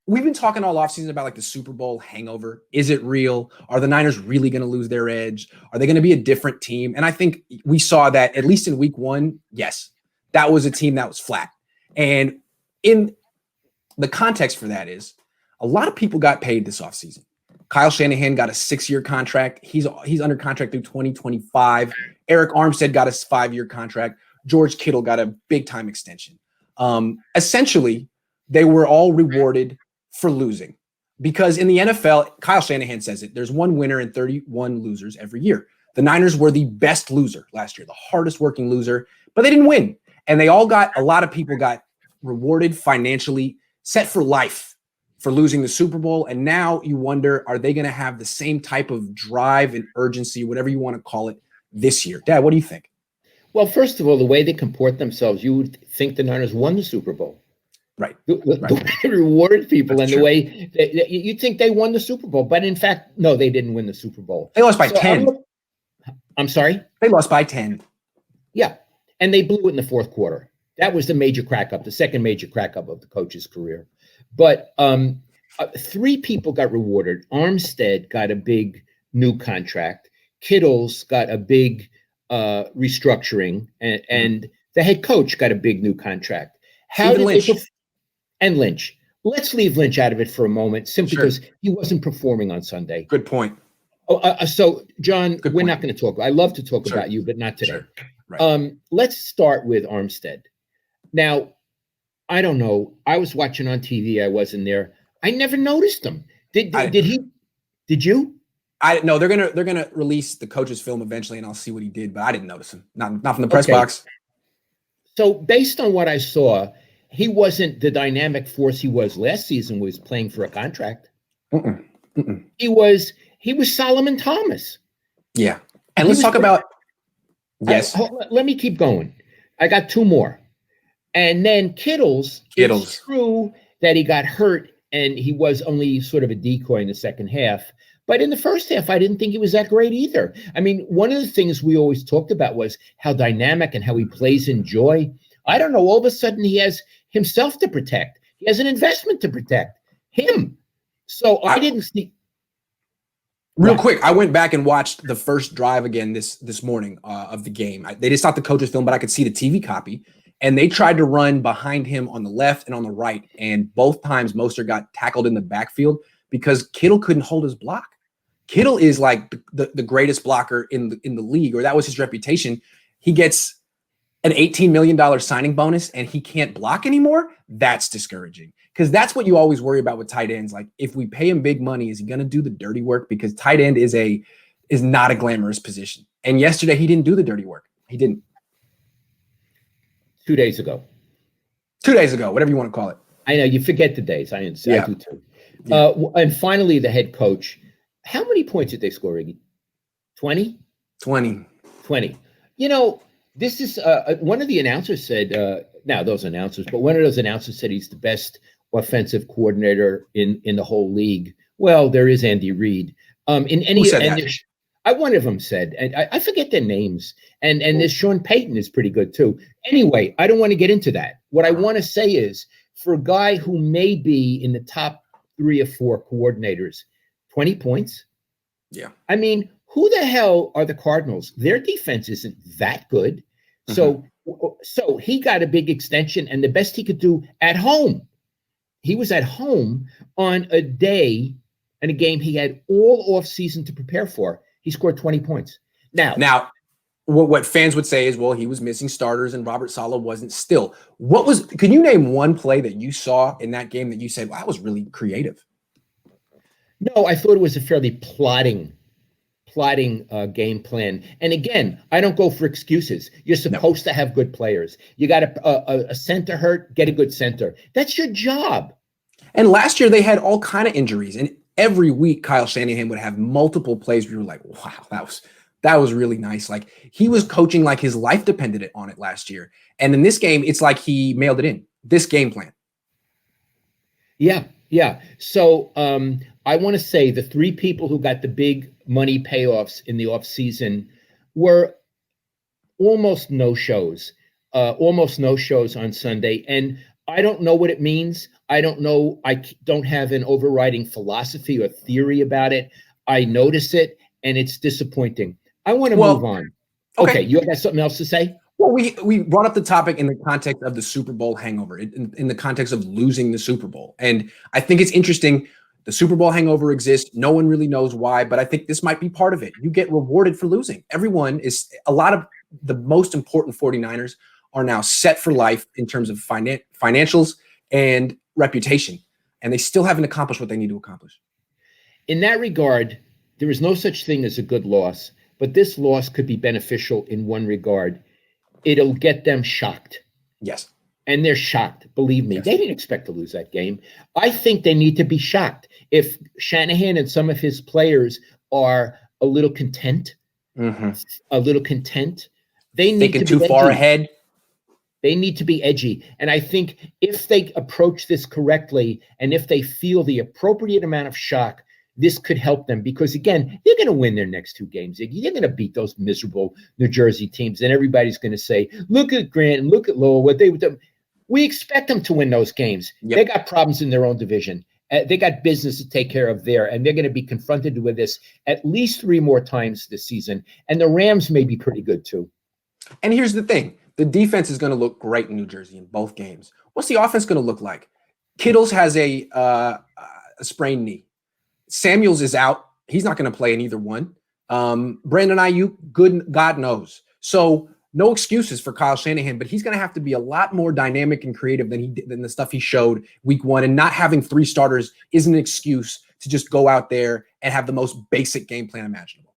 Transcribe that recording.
we've been talking all offseason about like the Super Bowl hangover. Is it real? Are the Niners really going to lose their edge? Are they going to be a different team? And I think we saw that at least in week one. Yes, that was a team that was flat. And in the context for that is a lot of people got paid this offseason. Kyle Shanahan got a 6-year contract. He's under contract through 2025. Eric Armstead got a 5-year contract. George Kittle got a big time extension. Essentially, they were all rewarded for losing, because in the NFL, Kyle Shanahan says it, there's one winner and 31 losers every year. The Niners were the best loser last year, the hardest working loser, but they didn't win. And a lot of people got rewarded financially, set for life for losing the Super Bowl. And now you wonder, are they going to have the same type of drive and urgency, whatever you want to call it, this year? Dad, what do you think? Well, first of all, the way they comport themselves, you would think the Niners won the Super Bowl. Right. The way they rewarded people. That's and true. the way you'd think they won the Super Bowl. But in fact, no, they didn't win the Super Bowl. They lost by 10. I'm sorry? They lost by 10. Yeah. And they blew it in the fourth quarter. That was the major crack up, the second major crack up of the coach's career. But 3 people got rewarded. Armstead got a big new contract. Kittle's got a big restructuring, and the head coach got a big new contract. And Lynch. Let's leave Lynch out of it for a moment, simply because he wasn't performing on Sunday. Good point. So, John, we're not going to talk. I love to talk about you, but not today. Sure. Right. Let's start with Armstead. Now, I don't know. I was watching on TV. I wasn't there. I never noticed him. Did he? Did you? I no. They're gonna release the coach's film eventually, and I'll see what he did. But I didn't notice him. Not from the press box. So based on what I saw, he wasn't the dynamic force he was last season. Was playing for a contract. He was Solomon Thomas. Yeah, and let's talk about. Yes. Let me keep going. I got 2 more. And then Kittle's. It's true that he got hurt and he was only sort of a decoy in the second half. But in the first half, I didn't think he was that great either. I mean, one of the things we always talked about was how dynamic and how he plays in joy. I don't know. All of a sudden, he has himself to protect. He has an investment to protect him. So I didn't see. Real quick, I went back and watched the first drive again this morning of the game. They just stopped the coach's film, but I could see the TV copy. And they tried to run behind him on the left and on the right. And both times Mostert got tackled in the backfield because Kittle couldn't hold his block. Kittle is like the greatest blocker in the league, or that was his reputation. He gets an $18 million signing bonus and he can't block anymore. That's discouraging, because that's what you always worry about with tight ends. Like, if we pay him big money, is he going to do the dirty work? Because tight end is not a glamorous position. And yesterday he didn't do the dirty work. He didn't. 2 days ago. 2 days ago, whatever you want to call it. I know you forget the days. I do too. Yeah. And finally, the head coach. How many points did they score, Iggy? 20? 20. You know, this is one of the announcers said, one of those announcers said he's the best offensive coordinator in the whole league. Well, there is Andy Reid. Who said that? One of them said, and I forget their names, and this Sean Payton is pretty good too. Anyway, I don't want to get into that. What I want to say is, for a guy who may be in the top 3 or 4 coordinators, 20 points. Yeah. I mean, who the hell are the Cardinals? Their defense isn't that good. So he got a big extension, and the best he could do at home. He was at home on a day and a game he had all off season to prepare for. He scored 20 points. Now, what fans would say is, well, he was missing starters and Robert Saleh wasn't still. Can you name one play that you saw in that game that you said, well, that was really creative? No, I thought it was a fairly plotting game plan. And again, I don't go for excuses. You're supposed to have good players. You got a center hurt, get a good center. That's your job. And last year they had all kind of injuries, and every week Kyle Shanahan would have multiple plays where you were like, wow, that was really nice. Like, he was coaching like his life depended on it last year. And in this game, it's like he mailed it in. This game plan. Yeah. So I want to say the 3 people who got the big money payoffs in the offseason were almost no shows on Sunday. And I don't know what it means. I don't know. Don't have an overriding philosophy or theory about it. I notice it, and it's disappointing. I want to move on. Okay, you got something else to say? Well, we brought up the topic in the context of the Super Bowl hangover, in the context of losing the Super Bowl. And I think it's interesting. The Super Bowl hangover exists. No one really knows why, but I think this might be part of it. You get rewarded for losing. A lot of the most important 49ers are now set for life in terms of financials and reputation, and they still haven't accomplished what they need to accomplish. In that regard, there is no such thing as a good loss, but this loss could be beneficial in one regard. It'll get them shocked. Yes. And they're shocked. Believe me, They didn't expect to lose that game. I think they need to be shocked. If Shanahan and some of his players are a little content, they need thinking to be too far ahead. They need to be edgy. And I think if they approach this correctly, and if they feel the appropriate amount of shock, this could help them, because again, they're going to win their next 2 games. They're going to beat those miserable New Jersey teams, and everybody's going to say, "Look at Grant and look at Lowell. What they do." We expect them to win those games. Yep. They got problems in their own division. They got business to take care of there, and they're going to be confronted with this at least 3 more times this season. And the Rams may be pretty good too. And here's the thing: the defense is going to look great in New Jersey in both games. What's the offense going to look like? Kittle's has a sprained knee. Samuels is out. He's not going to play in either one. Brandon Ayuk, good God knows. So no excuses for Kyle Shanahan, but he's going to have to be a lot more dynamic and creative than the stuff he showed week 1. And not having 3 starters isn't an excuse to just go out there and have the most basic game plan imaginable.